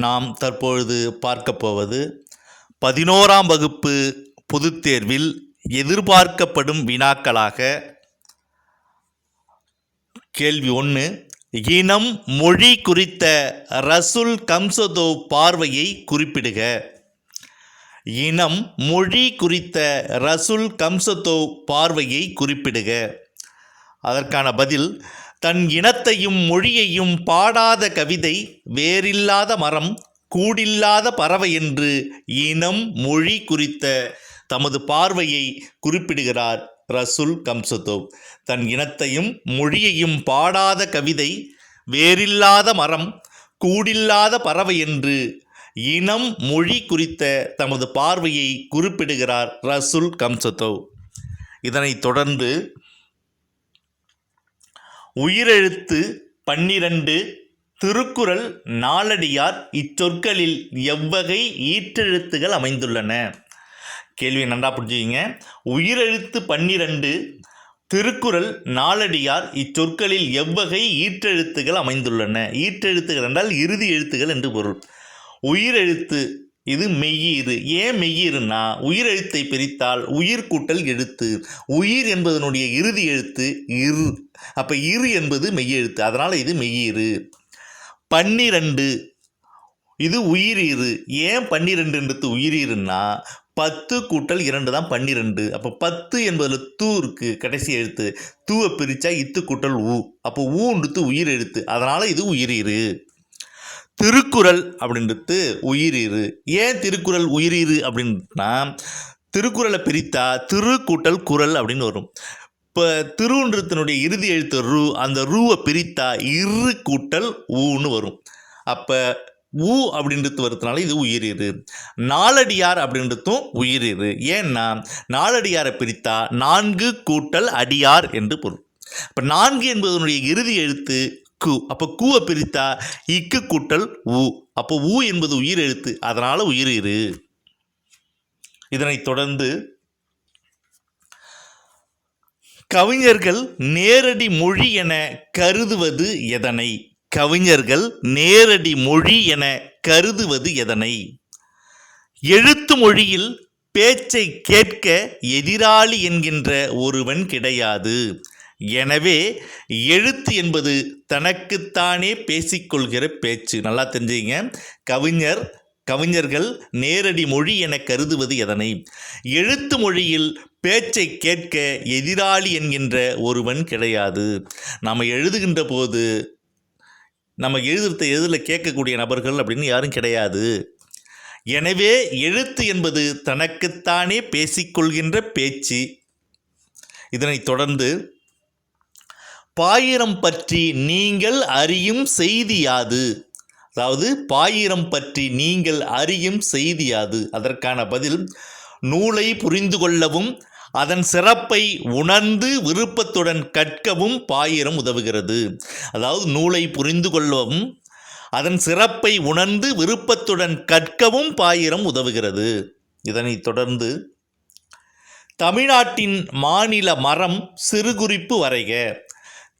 நாம் தற்பொழுது பார்க்க போவது 11ஆம் வகுப்பு பொதுத் தேர்வில் எதிர்பார்க்கப்படும் வினாக்களாக கேள்வி 1, இனம் மொழி குறித்த ரசுல் கம்சதோவ் பார்வையை குறிப்பிடுக. இனம் மொழி குறித்த ரசுல் கம்சதோவ் பார்வையை குறிப்பிடுக. அதற்கான பதில், தன் இனத்தையும் மொழியையும் பாடாத கவிதை, வேரில்லாத மரம், கூடில்லாத பறவை என்று இனம் மொழி குறித்த தமது பார்வையை குறிப்பிடுகிறார் ரசுல் கம்சதோவ். தன் இனத்தையும் மொழியையும் பாடாத கவிதை, வேரில்லாத மரம், கூடில்லாத பறவை என்று இனம் மொழி குறித்த தமது பார்வையை குறிப்பிடுகிறார் ரசுல் கம்சதோவ். இதனைத் தொடர்ந்து உயிரெழுத்து 12 திருக்குறள் நாலடியார் இச்சொற்களில் எவ்வகை ஈற்றெழுத்துகள் அமைந்துள்ளன? கேள்வி நன்றா புரிஞ்சுக்கிங்க. உயிரெழுத்து 12 திருக்குறள் நாலடியார் இச்சொற்களில் எவ்வகை ஈற்றெழுத்துகள் அமைந்துள்ளன? ஈற்றெழுத்துகள் என்றால் இறுதி எழுத்துகள் என்று பொருள். உயிரெழுத்து இது மெய்யீறு. ஏன் மெய்யீறுனா, உயிரெழுத்தை பிரித்தால் உயிர் கூட்டல் எழுத்து. உயிர் என்பதனுடைய இறுதி எழுத்து இரு. அப்போ இரு என்பது மெய்யெழுத்து, அதனால் இது மெய்யீறு. 12 இது உயிரீறு. ஏன் 12 என்றது உயிரீறுன்னா, 10 கூட்டல் 2 தான் 12. அப்போ 10 என்பதில் தூ இருக்கு, கடைசி எழுத்து. தூவை பிரித்தா இத்து கூட்டல் ஊ. அப்போ ஊன்றது உயிர் எழுத்து, அதனால் இது உயிரீறு. திருக்குறள் அப்படின்றது உயிரீறு. ஏன் திருக்குறள் உயிரீறு அப்படின்னா, திருக்குறளை பிரித்தா திரு கூட்டல் குறள் அப்படின்னு வரும். இப்போ திருன்றத்தினுடைய இறுதி எழுத்து ரூ, அந்த ரூவை பிரித்தா இரு கூட்டல் ஊன்னு வரும். அப்போ ஊ அப்படின்றது வருதுனால இது உயிரீறு. நாலடியார் அப்படின்றதும் உயிரீறு. ஏன்னா நாலடியாரை பிரித்தா 4 கூட்டல் அடியார் என்று பொருள். இப்போ 4 என்பதனுடைய இறுதி எழுத்து கு. அப்போ கூவை பிரித்தா இக்கு கூட்டல் ஊ. அப்போ ஊ என்பது உயிர் எழுத்து, அதனால் உயிரீறு. இதனைத் தொடர்ந்து கவிஞர்கள் நேரடி மொழி என கருதுவது எதனை? கவிஞர்கள் நேரடி மொழி என கருதுவது எதனை? எழுத்து மொழியில் பேச்சை கேட்க எதிராளி என்கின்ற ஒருவன் கிடையாது. எனவே எழுத்து என்பது தனக்குத்தானே பேசிக்கொள்கிற பேச்சு. நல்லா தெரிஞ்சுங்க. கவிஞர்கள் நேரடி மொழி என கருதுவது எதனை? எழுத்து மொழியில் பேச்சை கேட்க எதிராளி என்கின்ற ஒருவன் கிடையாது. நாம் எழுதுகின்ற போது நம்ம எழுதுறத எதிரில் கேட்கக்கூடிய நபர்கள் அப்படின்னு யாரும் கிடையாது. எனவே எழுத்து என்பது தனக்குத்தானே பேசிக்கொள்கின்ற பேச்சு. இதனைத் தொடர்ந்து பாயிரம் பற்றி நீங்கள் அறியும் செய்தி யாது? அதாவது பாயிரம் பற்றி நீங்கள் அறியும் செய்தி யாது? அதற்கான பதில், நூலை புரிந்து கொள்ளவும் அதன் சிறப்பை உணர்ந்து விருப்பத்துடன் கற்கவும் பாயிரம் உதவுகிறது. அதாவது நூலை புரிந்து கொள்ளவும் அதன் சிறப்பை உணர்ந்து விருப்பத்துடன் கற்கவும் பாயிரம் உதவுகிறது. இதனைத் தொடர்ந்து தமிழ்நாட்டின் மாநில மரம் சிறுகுறிப்பு வரைக.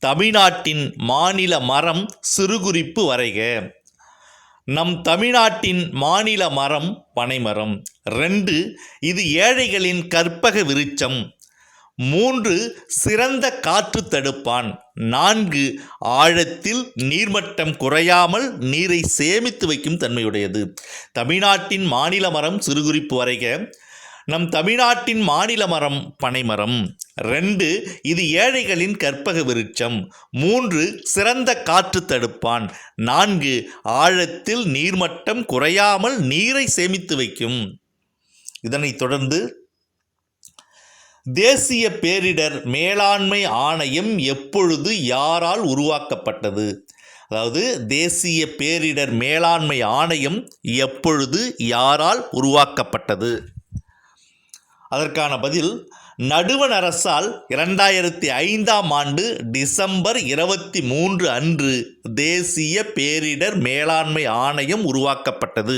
தமிழ்நாட்டின் மாநில மரம் சிறுகுறிப்பு வரைக. நம் தமிழ்நாட்டின் மாநில மரம் பனைமரம். 2 இது ஏழைகளின் கற்பக விருட்சம். 3 சிறந்த காற்று தடுப்பான். 4 ஆழத்தில் நீர்மட்டம் குறையாமல் நீரை சேமித்து வைக்கும் தன்மையுடையது. தமிழ்நாட்டின் மாநில மரம் சிறுகுறிப்பு வரைக. நம் தமிழ்நாட்டின் மாநில மரம் பனைமரம். 2 இது ஏழைகளின் கற்பக விருட்சம். 3 சிறந்த காற்று தடுப்பான். 4 ஆழத்தில் நீர்மட்டம் குறையாமல் நீரை சேமித்து வைக்கும். இதனைத் தொடர்ந்து தேசிய பேரிடர் மேலாண்மை ஆணையம் எப்பொழுது யாரால் உருவாக்கப்பட்டது? அதாவது தேசிய பேரிடர் மேலாண்மை ஆணையம் எப்பொழுது யாரால் உருவாக்கப்பட்டது? அதற்கான பதில், நடுவண் அரசால் 2005ஆம் ஆண்டு டிசம்பர் 23 அன்று தேசிய பேரிடர் மேலாண்மை ஆணையம் உருவாக்கப்பட்டது.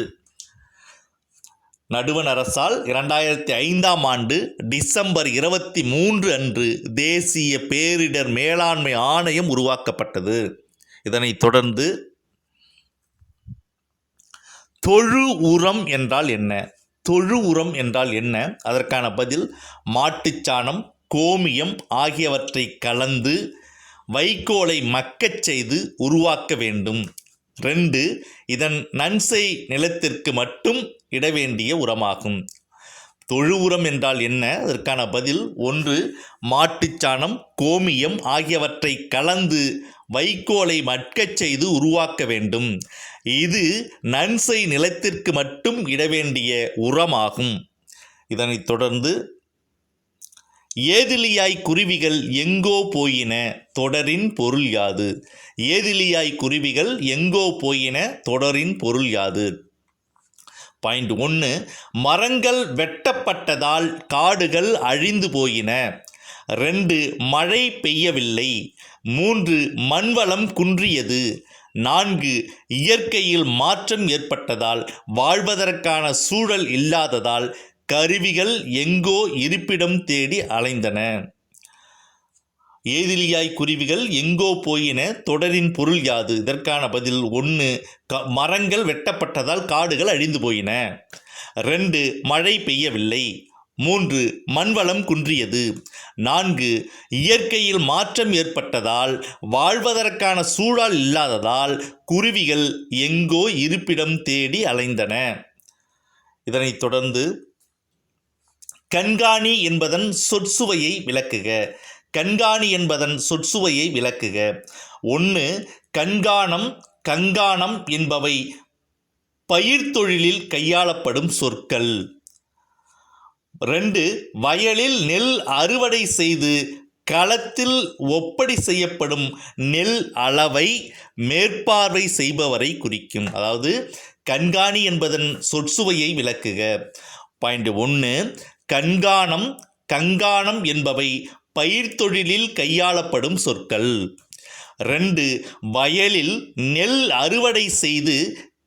நடுவண் அரசால் 2005ஆம் ஆண்டு டிசம்பர் 23 அன்று தேசிய பேரிடர் மேலாண்மை ஆணையம் உருவாக்கப்பட்டது. இதனைத் தொடர்ந்து தொழு உரம் என்றால் என்ன? தொழு உரம் என்றால் என்ன? அதற்கான பதில் மாட்டுச்சாணம், கோமியம் ஆகியவற்றை கலந்து வைக்கோலை மக்கச் செய்து உருவாக்க வேண்டும். 2. இதன் நன்சை நிலத்திற்கு மட்டும் இட வேண்டிய உரமாகும். தொழு உரம் என்றால் என்ன? அதற்கான பதில் 1. மாட்டுச்சாணம், கோமியம் ஆகியவற்றை கலந்து வைக்கோலை மக்கச் செய்து உருவாக்க வேண்டும். இது நன்சை நிலத்திற்கு மட்டும் இட வேண்டிய உரமாகும். இதனைத் தொடர்ந்து ஏதிலியாய் குருவிகள் எங்கோ போயின தொடரின் பொருள் யாது? ஏதிலியாய் குருவிகள் எங்கோ போயின தொடரின் பொருள் யாது? பாயிண்ட் 1. மரங்கள் வெட்டப்பட்டதால் காடுகள் அழிந்து போயின. 2. மழை பெய்யவில்லை. 3. மண்வளம் குன்றியது. 4. இயற்கையில் மாற்றம் ஏற்பட்டதால் வாழ்வதற்கான சூழல் இல்லாததால் கருவிகள் எங்கோ இருப்பிடம் தேடி அலைந்தன. ஏதிலியாய் குருவிகள் எங்கோ போயின தொடரின் பொருள் யாது? இதற்கான பதில் 1. மரங்கள் வெட்டப்பட்டதால் காடுகள் அழிந்து போயின. 2. மழை பெய்யவில்லை. 3. மண்வளம் குன்றியது. 4. இயற்கையில் மாற்றம் ஏற்பட்டதால் வாழ்வதற்கான சூழல் இல்லாததால் குருவிகள் எங்கோ இருப்பிடம் தேடி அலைந்தன. இதனைத் தொடர்ந்து கண்காணி என்பதன் சொற்சுவையை விளக்குக. கண்காணி என்பதன் சொற்சுவையை விளக்குக. 1. கண்காணம், கங்காணம் என்பவை பயிர்த்தொழிலில் கையாளப்படும் சொற்கள். 2. வயலில் நெல் அறுவடை செய்து களத்தில் ஒப்படை செய்யப்படும் நெல் அளவை மேற்பார்வை செய்பவரை குறிக்கும். அதாவது கண்காணி என்பதன் சொற்சுவையை விளக்குக. பாயிண்ட் 1. கண்காணம், கங்காணம் என்பவை பயிர்த்தொழிலில் கையாளப்படும் சொற்கள். 2. வயலில் நெல் அறுவடை செய்து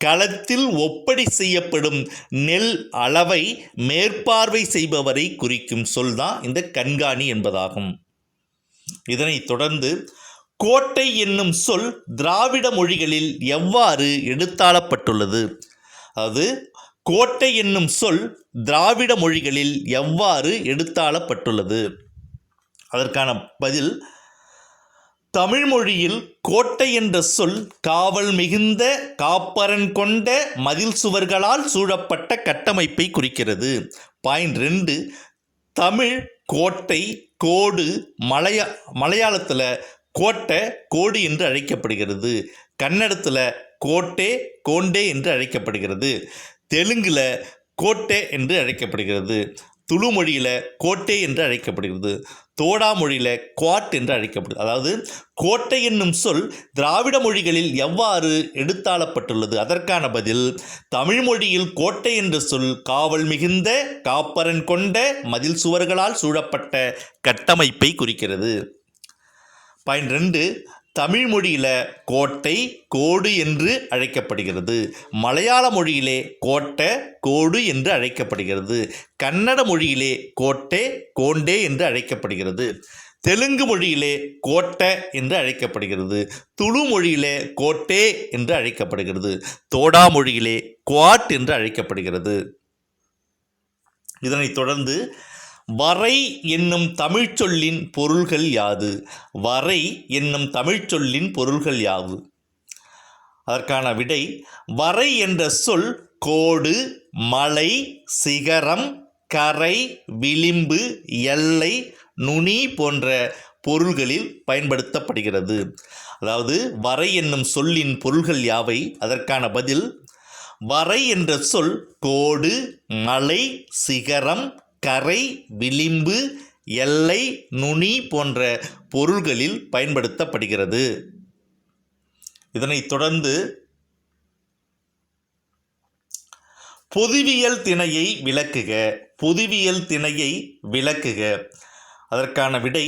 களத்தில் ஒப்படை செய்யப்படும் நெல் அளவை மேற்பார்வை செய்பவரை குறிக்கும் சொல் தான் இந்த கண்காணி என்பதாகும். இதனைத் தொடர்ந்து கோட்டை என்னும் சொல் திராவிட மொழிகளில் எவ்வாறு எடுத்தாளப்பட்டுள்ளது? அதாவது கோட்டை என்னும் சொல் திராவிட மொழிகளில் எவ்வாறு எடுத்தாளப்பட்டுள்ளது? அதற்கான பதில் தமிழ் மொழியில் கோட்டை என்ற சொல் காவல் மிகுந்த காப்பரன் கொண்ட மதில் சுவர்களால் சூழப்பட்ட கட்டமைப்பை குறிக்கிறது. பாயிண்ட் 2. தமிழ் கோட்டை, கோடு மலையாளத்தில் கோட்டை, கோடு என்று அழைக்கப்படுகிறது. கன்னடத்தில் கோட்டே, கோண்டே என்று அழைக்கப்படுகிறது. தெலுங்கில் கோட்டை என்று அழைக்கப்படுகிறது. துளு மொழியில் கோட்டை என்று அழைக்கப்படுகிறது. தோடா மொழியில் குவாட் என்று அழைக்கப்படுகிறது. அதாவது கோட்டை என்னும் சொல் திராவிட மொழிகளில் எவ்வாறு எடுத்தாளப்பட்டுள்ளது? அதற்கான பதில் தமிழ் மொழியில் கோட்டை என்ற சொல் காவல் மிகுந்த காப்பரன் கொண்ட மதில் சுவர்களால் சூழப்பட்ட கட்டமைப்பை குறிக்கிறது. பாயிண்ட் 2. தமிழ் மொழியில் கோட்டை, கோடு என்று அழைக்கப்படுகிறது. மலையாள மொழியிலே கோட்டை, கோடு என்று அழைக்கப்படுகிறது. கன்னட மொழியிலே கோட்டை, கோண்டே என்று அழைக்கப்படுகிறது. தெலுங்கு மொழியிலே கோட்டை என்று அழைக்கப்படுகிறது. துளு மொழியிலே கோட்டே என்று அழைக்கப்படுகிறது. தோடா மொழியிலே குவாட் என்று அழைக்கப்படுகிறது. இதனைத் தொடர்ந்து வரை என்னும் தமிழ்ச்சொல்லின் பொருள்கள் யாது? வரை என்னும் தமிழ்ச்சொல்லின் பொருள்கள் யாது? அதற்கான விடை வரை என்ற சொல் கோடு, மலை, சிகரம், கரை, விளிம்பு, எல்லை, நுனி போன்ற பொருள்களில் பயன்படுத்தப்படுகிறது. அதாவது வரை என்னும் சொல்லின் பொருள்கள் யாவை? அதற்கான பதில் வரை என்ற சொல் கோடு, மலை, சிகரம், கரை, விளிம்பு, எல்லை, நுனி போன்ற பொருள்களில் பயன்படுத்தப்படுகிறது. இதனைத் தொடர்ந்து பொதுவியல் திணையை விளக்குக. பொதுவியல் திணையை விளக்குக. அதற்கான விடை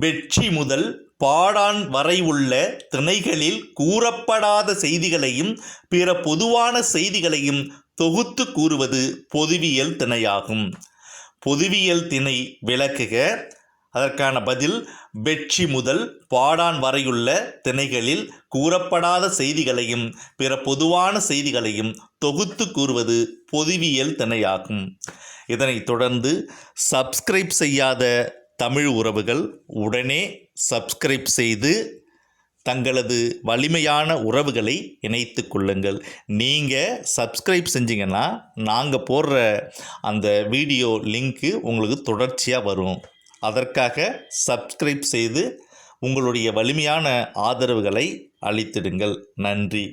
வெற்றி முதல் பாடான் வரை உள்ள திணைகளில் கூறப்படாத செய்திகளையும் பிற பொதுவான செய்திகளையும் தொகுத்து கூறுவது பொதுவியல் திணையாகும். பொதுவியல் திணை விளக்குக. அதற்கான பதில் வெற்றி முதல் பாடான் வரையுள்ள திணைகளில் கூறப்படாத செய்திகளையும் பிற பொதுவான செய்திகளையும் தொகுத்து கூறுவது பொதுவியல் திணையாகும். இதனைத் தொடர்ந்து சப்ஸ்கிரைப் செய்யாத தமிழ் உறவுகள் உடனே சப்ஸ்கிரைப் செய்து தங்களது வலிமையான உறவுகளை இணைத்து கொள்ளுங்கள். நீங்கள் சப்ஸ்கிரைப் செஞ்சீங்கன்னா நாங்கள் போடுற அந்த வீடியோ லிங்க்கு உங்களுக்கு தொடர்ச்சியாக வரும். அதற்காக சப்ஸ்கிரைப் செய்து உங்களுடைய வலிமையான ஆதரவுகளை அளித்திடுங்கள். நன்றி.